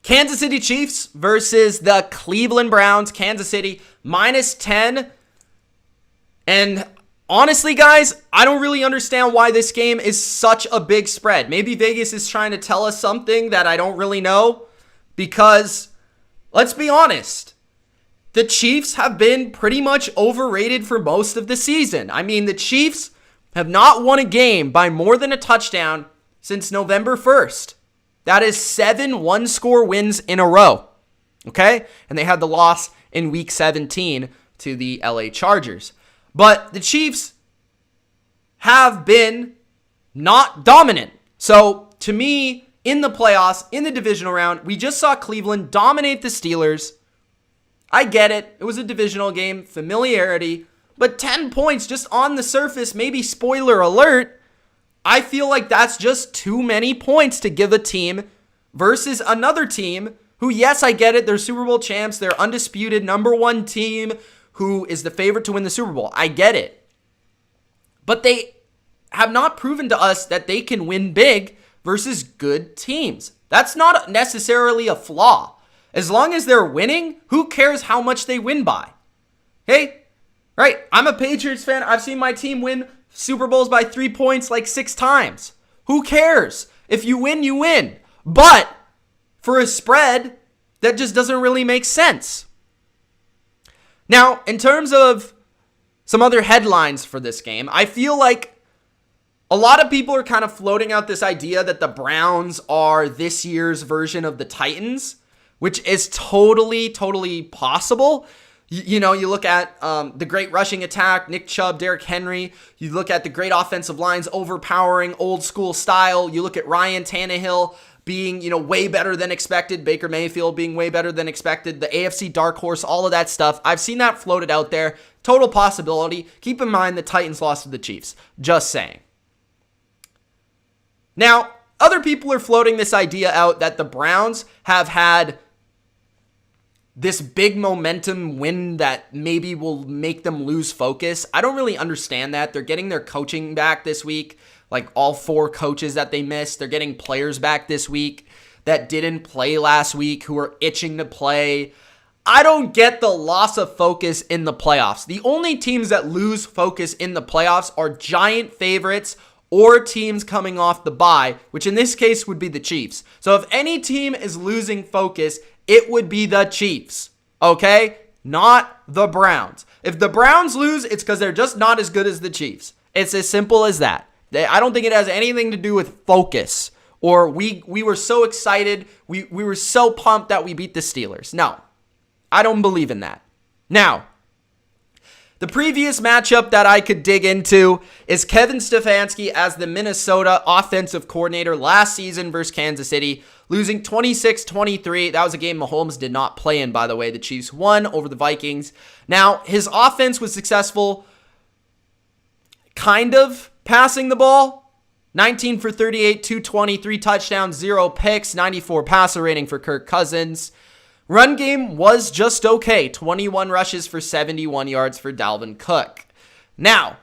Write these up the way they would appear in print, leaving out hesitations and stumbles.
Kansas City Chiefs versus the Cleveland Browns. Kansas City -10. And honestly, guys, I don't really understand why this game is such a big spread. Maybe Vegas is trying to tell us something that I don't really know. Because, let's be honest, the Chiefs have been pretty much overrated for most of the season. I mean, the Chiefs have not won a game by more than a touchdown since November 1st. That is 7 one-score wins in a row. Okay? And they had the loss in Week 17 to the LA Chargers. But the Chiefs have been not dominant. So, to me, in the playoffs, in the divisional round, we just saw Cleveland dominate the Steelers. I get it. It was a divisional game, familiarity. But 10 points just on the surface, maybe spoiler alert, I feel like that's just too many points to give a team versus another team who, yes, I get it. They're Super Bowl champs. They're undisputed #1 team who is the favorite to win the Super Bowl. I get it. But they have not proven to us that they can win big versus good teams. That's not necessarily a flaw. As long as they're winning, who cares how much they win by? Hey, right, I'm a Patriots fan. I've seen my team win Super Bowls by 3 points like 6 times. Who cares? If you win, you win. But for a spread, that just doesn't really make sense. Now, in terms of some other headlines for this game, I feel like a lot of people are kind of floating out this idea that the Browns are this year's version of the Titans, which is totally possible. You know, you look at the great rushing attack, Nick Chubb, Derrick Henry. You look at the great offensive lines, overpowering, old school style. You look at Ryan Tannehill being, way better than expected. Baker Mayfield being way better than expected. The AFC dark horse, all of that stuff. I've seen that floated out there. Total possibility. Keep in mind the Titans lost to the Chiefs. Just saying. Now, other people are floating this idea out that the Browns have had this big momentum win that maybe will make them lose focus. I don't really understand that. They're getting their coaching back this week, like all 4 coaches that they missed. They're getting players back this week that didn't play last week who are itching to play. I don't get the loss of focus in the playoffs. The only teams that lose focus in the playoffs are giant favorites or teams coming off the bye, which in this case would be the Chiefs. So if any team is losing focus, it would be the Chiefs, okay? Not the Browns. If the Browns lose, it's because they're just not as good as the Chiefs. It's as simple as that. I don't think it has anything to do with focus or we were so excited, we were so pumped that we beat the Steelers. No, I don't believe in that. Now, the previous matchup that I could dig into is Kevin Stefanski as the Minnesota offensive coordinator last season versus Kansas City, losing 26-23. That was a game Mahomes did not play in, by the way. The Chiefs won over the Vikings. Now, his offense was successful kind of passing the ball. 19 for 38, 223 touchdowns, 0 picks, 94 passer rating for Kirk Cousins. Run game was just okay. 21 rushes for 71 yards for Dalvin Cook. Now,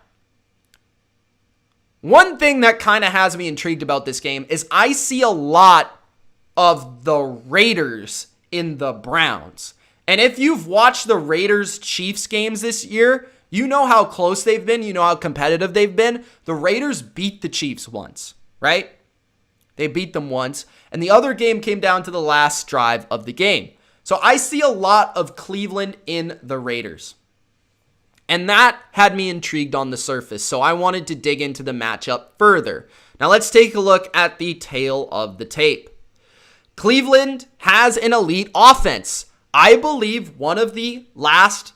one thing that kind of has me intrigued about this game is I see a lot of the Raiders in the Browns. And if you've watched the Raiders-Chiefs games this year, you know how close they've been. You know how competitive they've been. The Raiders beat the Chiefs once, right? They beat them once. And the other game came down to the last drive of the game. So I see a lot of Cleveland in the Raiders. And that had me intrigued on the surface. So I wanted to dig into the matchup further. Now let's take a look at the tail of the tape. Cleveland has an elite offense. I believe one of the last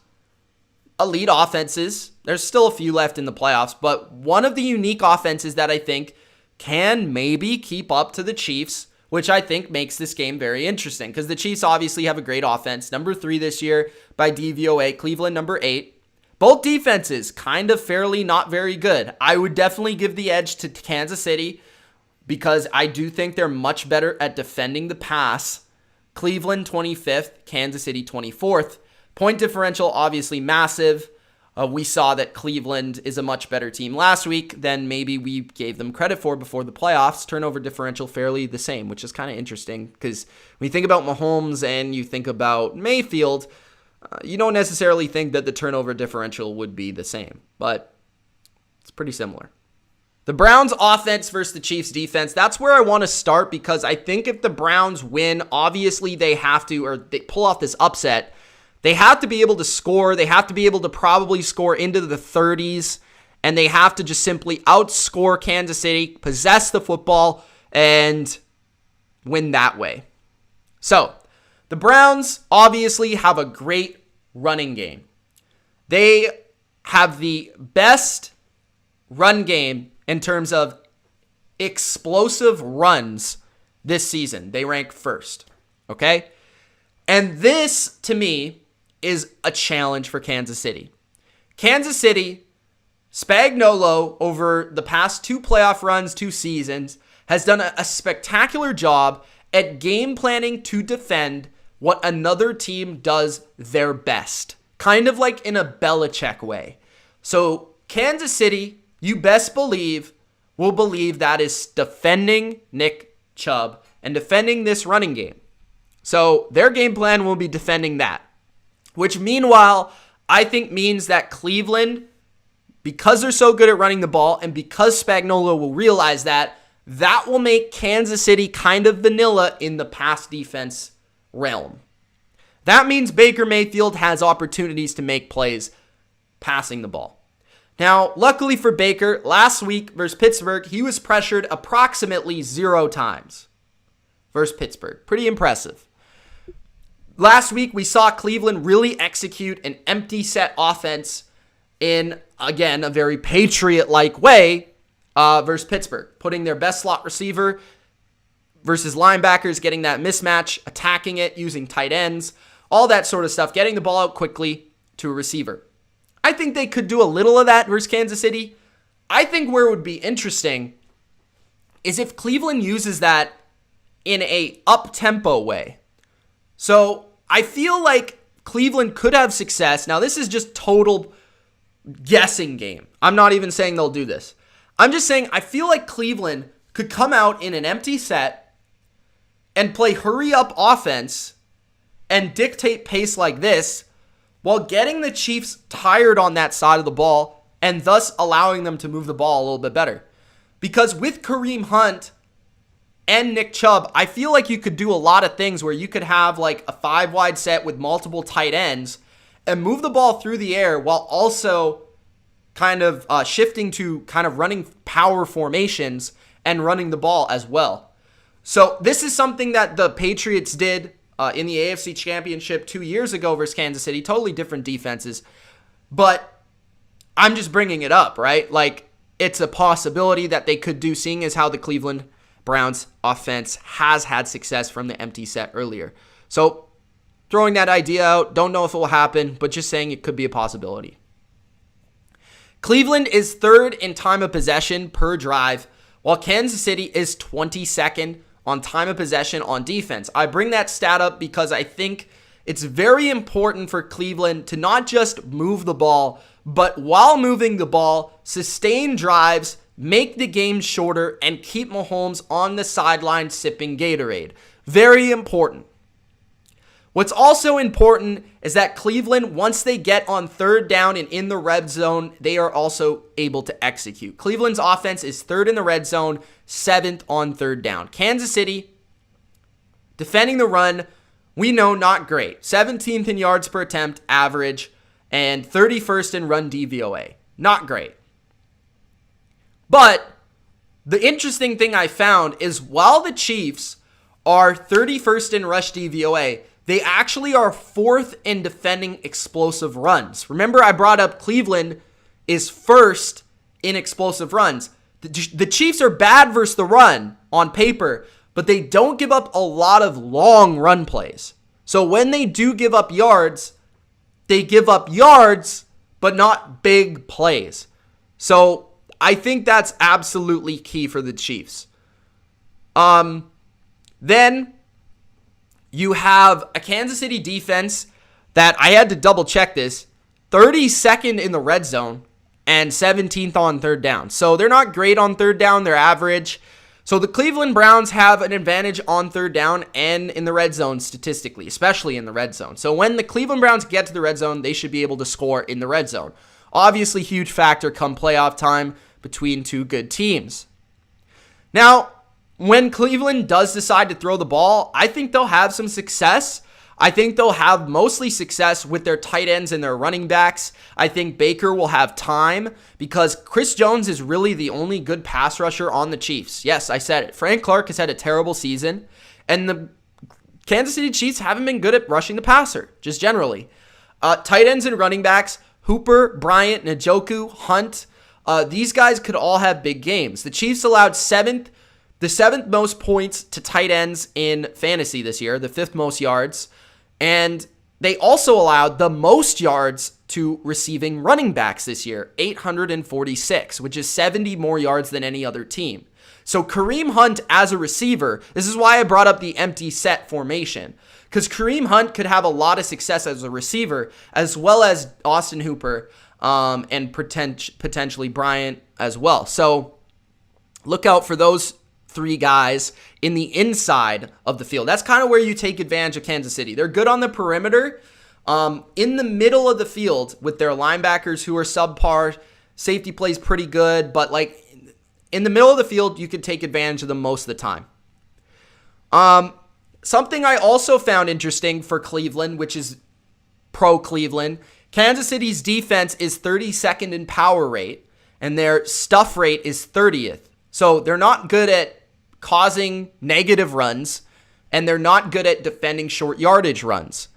elite offenses. There's still a few left in the playoffs, but one of the unique offenses that I think can maybe keep up to the Chiefs, which I think makes this game very interesting because the Chiefs obviously have a great offense. Number 3 this year by DVOA. Cleveland number 8. Both defenses kind of fairly not very good. I would definitely give the edge to Kansas City because I do think they're much better at defending the pass. Cleveland 25th, Kansas City 24th. Point differential obviously massive. We saw that Cleveland is a much better team last week than maybe we gave them credit for before the playoffs. Turnover differential fairly the same, which is kind of interesting because when you think about Mahomes and you think about Mayfield, you don't necessarily think that the turnover differential would be the same, but it's pretty similar. The Browns offense versus the Chiefs defense, that's where I want to start because I think if the Browns win, obviously they have to, or they pull off this upset, they have to be able to score. They have to be able to probably score into the 30s, and they have to just simply outscore Kansas City, possess the football, and win that way. So, the Browns obviously have a great running game. They have the best run game in terms of explosive runs this season. They rank first, okay? And this, to me, is a challenge for Kansas City. Kansas City, Spagnuolo, over the past 2 playoff runs, 2 seasons, has done a spectacular job at game planning to defend what another team does their best. Kind of like in a Belichick way. So Kansas City, you best believe, will believe that is defending Nick Chubb and defending this running game. So their game plan will be defending that. Which meanwhile, I think means that Cleveland, because they're so good at running the ball and because Spagnuolo will realize that, that will make Kansas City kind of vanilla in the pass defense realm. That means Baker Mayfield has opportunities to make plays passing the ball. Now, luckily for Baker, last week versus Pittsburgh, he was pressured approximately 0 times versus Pittsburgh. Pretty impressive. Last week, we saw Cleveland really execute an empty set offense in, again, a very Patriot-like way versus Pittsburgh, putting their best slot receiver versus linebackers, getting that mismatch, attacking it, using tight ends, all that sort of stuff, getting the ball out quickly to a receiver. I think they could do a little of that versus Kansas City. I think where it would be interesting is if Cleveland uses that in a up-tempo way. So I feel like Cleveland could have success. Now, this is just total guessing game. I'm not even saying they'll do this. I'm just saying I feel like Cleveland could come out in an empty set and play hurry-up offense and dictate pace like this while getting the Chiefs tired on that side of the ball and thus allowing them to move the ball a little bit better. Because with Kareem Hunt and Nick Chubb, I feel like you could do a lot of things where you could have like a 5-wide set with multiple tight ends and move the ball through the air while also kind of shifting to kind of running power formations and running the ball as well. So this is something that the Patriots did in the AFC Championship 2 years ago versus Kansas City. Totally different defenses. But I'm just bringing it up, right? Like, it's a possibility that they could do, seeing as how the Cleveland Browns offense has had success from the empty set earlier. So throwing that idea out, don't know if it will happen, but just saying it could be a possibility. Cleveland is 3rd in time of possession per drive, while Kansas City is 22nd on time of possession on defense. I bring that stat up because I think it's very important for Cleveland to not just move the ball, but while moving the ball, sustain drives, make the game shorter, and keep Mahomes on the sideline sipping Gatorade. Very important. What's also important is that Cleveland, once they get on 3rd down and in the red zone, they are also able to execute. Cleveland's offense is 3rd in the red zone, 7th on 3rd down. Kansas City, defending the run, we know not great. 17th in yards per attempt average and 31st in run DVOA. Not great. But the interesting thing I found is while the Chiefs are 31st in rush DVOA, they actually are 4th in defending explosive runs. Remember, I brought up Cleveland is 1st in explosive runs. The Chiefs are bad versus the run on paper, but they don't give up a lot of long run plays. So when they do give up yards, they give up yards, but not big plays. So I think that's absolutely key for the Chiefs. Then you have a Kansas City defense that I had to double check this. 32nd in the red zone and 17th on third down. So they're not great on third down. They're average. So the Cleveland Browns have an advantage on third down and in the red zone statistically, especially in the red zone. So when the Cleveland Browns get to the red zone, they should be able to score in the red zone. Obviously, huge factor come playoff time between two good teams. Now, when Cleveland does decide to throw the ball, I think they'll have some success. I think they'll have mostly success with their tight ends and their running backs. I think Baker will have time because Chris Jones is really the only good pass rusher on the Chiefs. Yes, I said it. Frank Clark has had a terrible season, and the Kansas City Chiefs haven't been good at rushing the passer, just generally. Tight ends and running backs, Hooper, Bryant, Njoku, Hunt, these guys could all have big games. The Chiefs allowed the seventh most points to tight ends in fantasy this year, the fifth most yards. And they also allowed the most yards to receiving running backs this year, 846, which is 70 more yards than any other team. So Kareem Hunt as a receiver, this is why I brought up the empty set formation, because Kareem Hunt could have a lot of success as a receiver, as well as Austin Hooper and potentially Bryant as well. So look out for those three guys in the inside of the field. That's kind of where you take advantage of Kansas City. They're good on the perimeter. In the middle of the field with their linebackers who are subpar, safety plays pretty good, but like in the middle of the field, you can take advantage of them most of the time. Something I also found interesting for Cleveland, which is pro Cleveland, Kansas City's defense is 32nd in power rate, and their stuff rate is 30th. So they're not good at causing negative runs, and they're not good at defending short yardage runs.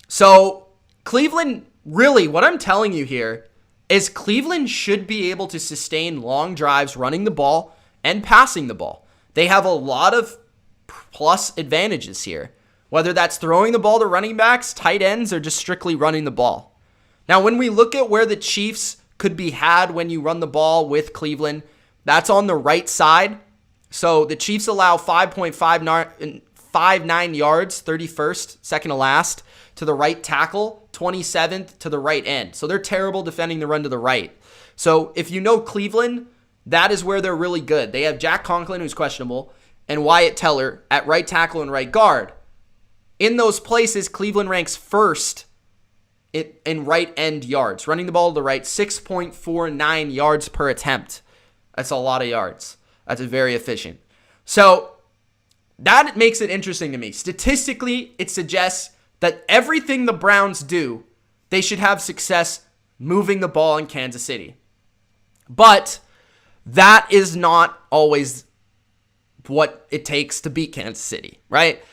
So Cleveland, really, what I'm telling you here is Cleveland should be able to sustain long drives running the ball and passing the ball. They have a lot of plus advantages here, whether that's throwing the ball to running backs, tight ends, or just strictly running the ball. Now, when we look at where the Chiefs could be had when you run the ball with Cleveland, that's on the right side. So the Chiefs allow 5.59 yards, 31st, second to last, to the right tackle, 27th to the right end. So they're terrible defending the run to the right. So if you know Cleveland, that is where they're really good. They have Jack Conklin, who's questionable, and Wyatt Teller at right tackle and right guard. In those places, Cleveland ranks first in right end yards. Running the ball to the right, 6.49 yards per attempt. That's a lot of yards. That's very efficient. So that makes it interesting to me. Statistically, it suggests that everything the Browns do, they should have success moving the ball in Kansas City. But that is not always what it takes to beat Kansas City, right?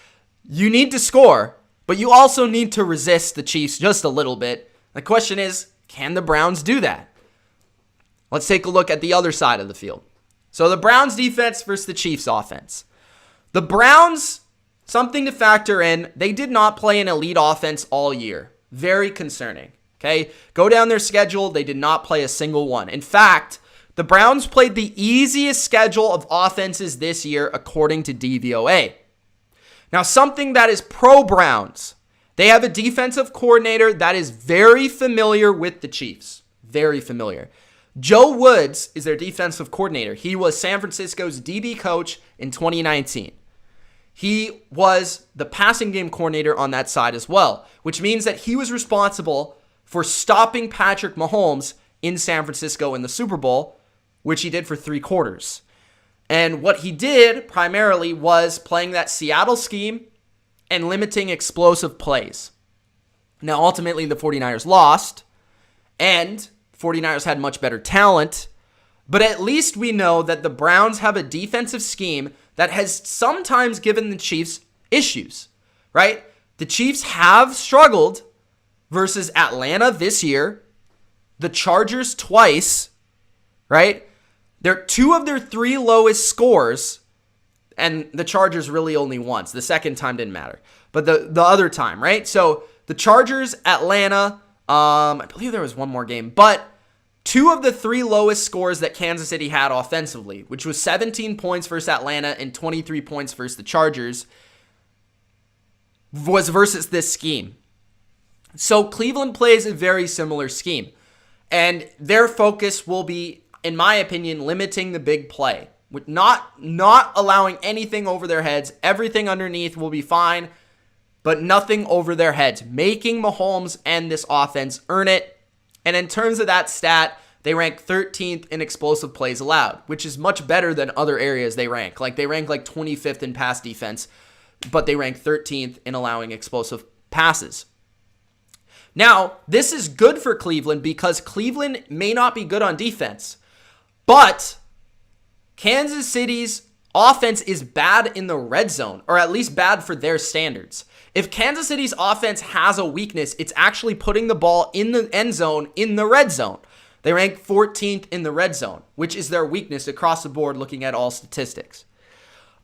You need to score, but you also need to resist the Chiefs just a little bit. The question is, can the Browns do that? Let's take a look at the other side of the field. So the Browns defense versus the Chiefs offense. The Browns, something to factor in, they did not play an elite offense all year. Very concerning. Okay, go down their schedule. They did not play a single one. In fact, the Browns played the easiest schedule of offenses this year according to DVOA. Now, something that is pro-Browns, they have a defensive coordinator that is very familiar with the Chiefs. Very familiar. Joe Woods is their defensive coordinator. He was San Francisco's DB coach in 2019. He was the passing game coordinator on that side as well, which means that he was responsible for stopping Patrick Mahomes in San Francisco in the Super Bowl, which he did for 3 quarters. And what he did primarily was playing that Seattle scheme and limiting explosive plays. Now, ultimately, the 49ers lost, and 49ers had much better talent, but at least we know that the Browns have a defensive scheme that has sometimes given the Chiefs issues, right? The Chiefs have struggled versus Atlanta this year, the Chargers twice, right? They're 2 of their 3 lowest scores, and the Chargers really only once. The second time didn't matter, but the other time, right? So the Chargers, Atlanta, I believe there was one more game, but 2 of the 3 lowest scores that Kansas City had offensively, which was 17 points versus Atlanta and 23 points versus the Chargers, was versus this scheme. So Cleveland plays a very similar scheme. And their focus will be, in my opinion, limiting the big play. With not allowing anything over their heads. Everything underneath will be fine, but nothing over their heads. Making Mahomes and this offense earn it. And in terms of that stat, they rank 13th in explosive plays allowed, which is much better than other areas they rank. Like they rank like 25th in pass defense, but they rank 13th in allowing explosive passes. Now, this is good for Cleveland because Cleveland may not be good on defense, but Kansas City's offense is bad in the red zone, or at least bad for their standards. If Kansas City's offense has a weakness, it's actually putting the ball in the end zone in the red zone. They rank 14th in the red zone, which is their weakness across the board looking at all statistics.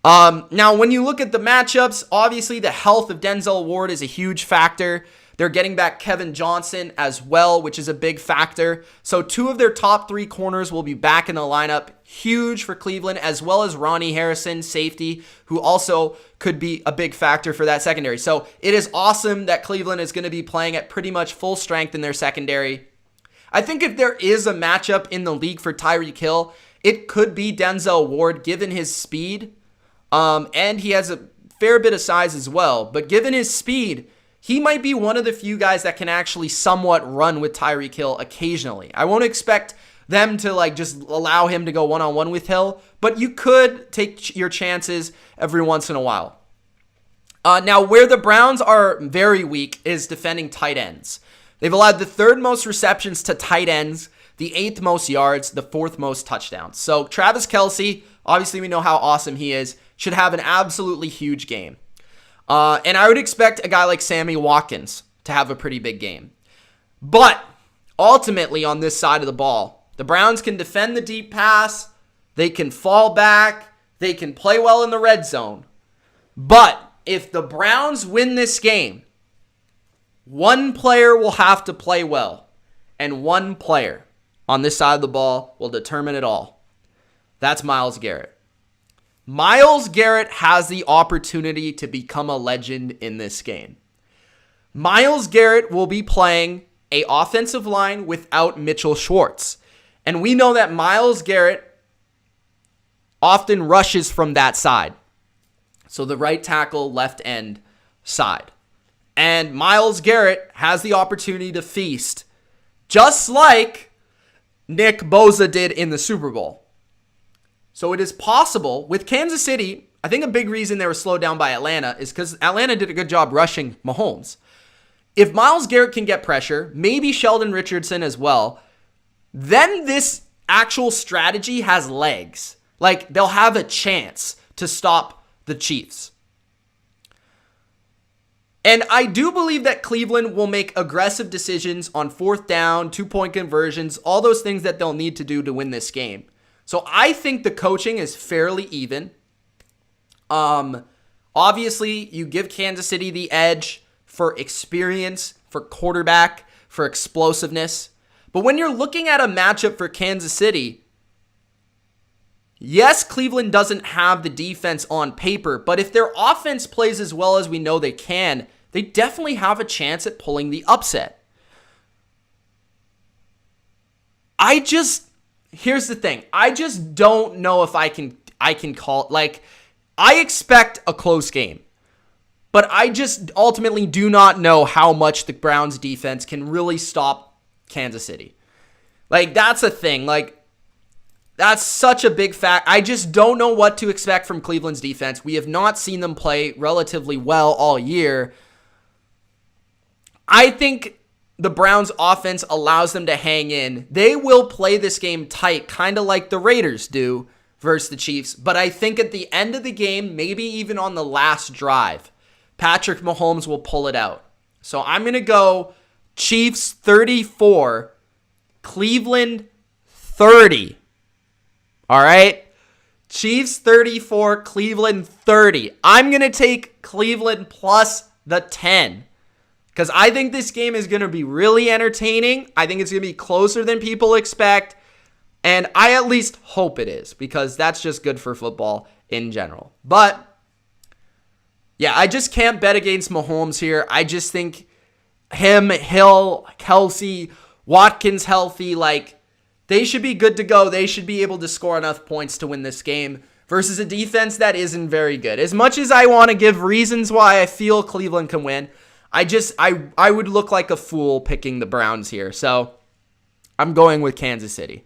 Now, when you look at the matchups, obviously the health of Denzel Ward is a huge factor. They're getting back Kevin Johnson as well, which is a big factor. So 2 of their top 3 corners will be back in the lineup. Huge for Cleveland, as well as Ronnie Harrison, safety, who also could be a big factor for that secondary. So it is awesome that Cleveland is going to be playing at pretty much full strength in their secondary. I think if there is a matchup in the league for Tyreek Hill, it could be Denzel Ward, given his speed. And he has a fair bit of size as well. But given his speed, he might be one of the few guys that can actually somewhat run with Tyreek Hill occasionally. I won't expect them to like just allow him to go one-on-one with Hill, but you could take your chances every once in a while. Now, where the Browns are very weak is defending tight ends. They've allowed the 3rd most receptions to tight ends, the 8th most yards, the 4th most touchdowns. So Travis Kelce, obviously we know how awesome he is, should have an absolutely huge game. And I would expect a guy like Sammy Watkins to have a pretty big game. But ultimately on this side of the ball, the Browns can defend the deep pass, they can fall back, they can play well in the red zone. But if the Browns win this game, one player will have to play well, and one player on this side of the ball will determine it all. That's Myles Garrett. Myles Garrett has the opportunity to become a legend in this game. Myles Garrett will be playing an offensive line without Mitchell Schwartz. And we know that Myles Garrett often rushes from that side. So the right tackle, left end side. And Myles Garrett has the opportunity to feast, just like Nick Bosa did in the Super Bowl. So it is possible with Kansas City. I think a big reason they were slowed down by Atlanta is because Atlanta did a good job rushing Mahomes. If Myles Garrett can get pressure, maybe Sheldon Richardson as well, then this actual strategy has legs. Like they'll have a chance to stop the Chiefs. And I do believe that Cleveland will make aggressive decisions on 4th down, 2-point conversions, all those things that they'll need to do to win this game. So I think the coaching is fairly even. Obviously, you give Kansas City the edge for experience, for quarterback, for explosiveness. But when you're looking at a matchup for Kansas City, yes, Cleveland doesn't have the defense on paper, but if their offense plays as well as we know they can, they definitely have a chance at pulling the upset. Here's the thing. I just don't know if I can call, like, I expect a close game, but I just ultimately do not know how much the Browns defense can really stop Kansas City. Like, that's a thing. Like, that's such a big fact. I just don't know what to expect from Cleveland's defense. We have not seen them play relatively well all year. I think the Browns offense allows them to hang in. They will play this game tight, kind of like the Raiders do versus the Chiefs. But I think at the end of the game, maybe even on the last drive, Patrick Mahomes will pull it out. So I'm going to go Chiefs 34, Cleveland 30. All right? Chiefs 34, Cleveland 30. I'm going to take Cleveland plus the 10. Because I think this game is going to be really entertaining. I think it's going to be closer than people expect. And I at least hope it is. Because that's just good for football in general. But, yeah, I just can't bet against Mahomes here. I just think him, Hill, Kelsey, Watkins healthy, like, they should be good to go. They should be able to score enough points to win this game versus a defense that isn't very good. As much as I want to give reasons why I feel Cleveland can win, I would look like a fool picking the Browns here. So I'm going with Kansas City.